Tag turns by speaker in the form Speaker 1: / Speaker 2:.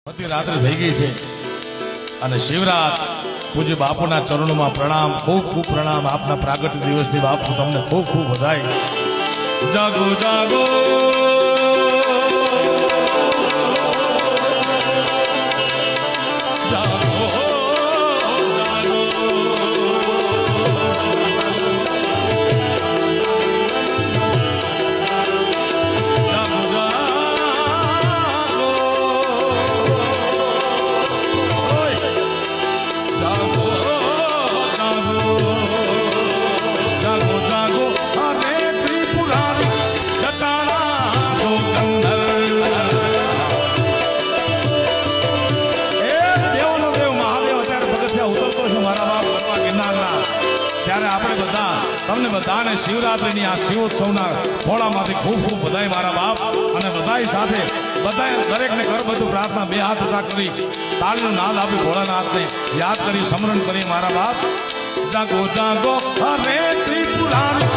Speaker 1: મધી રાત્રિ થઈ ગઈ છે અને શિવરાત પૂજ્ય બાપુના ચરણોમાં પ્રણામ, ખૂબ ખૂબ પ્રણામ. આપના પ્રાગટ્ય દિવસની બાપુ તમને ખૂબ ખૂબ વધાઈ. જાગો જાગો તમને બધાને શિવરાત્રિની આ શિવોત્સવના ખોળામાંથી ખૂબ ખૂબ બધાઈ મારા બાપ. અને બધાઈ સાથે બધાએ દરેકને ઘર બધું પ્રાર્થના, બે હાથ ઊંચા કરી તાળીનો નાદ આપી ભોળાનાથને યાદ કરી, સ્મરણ કરી મારા બાપ. જાગો જાગો હરે ત્રિપુરારી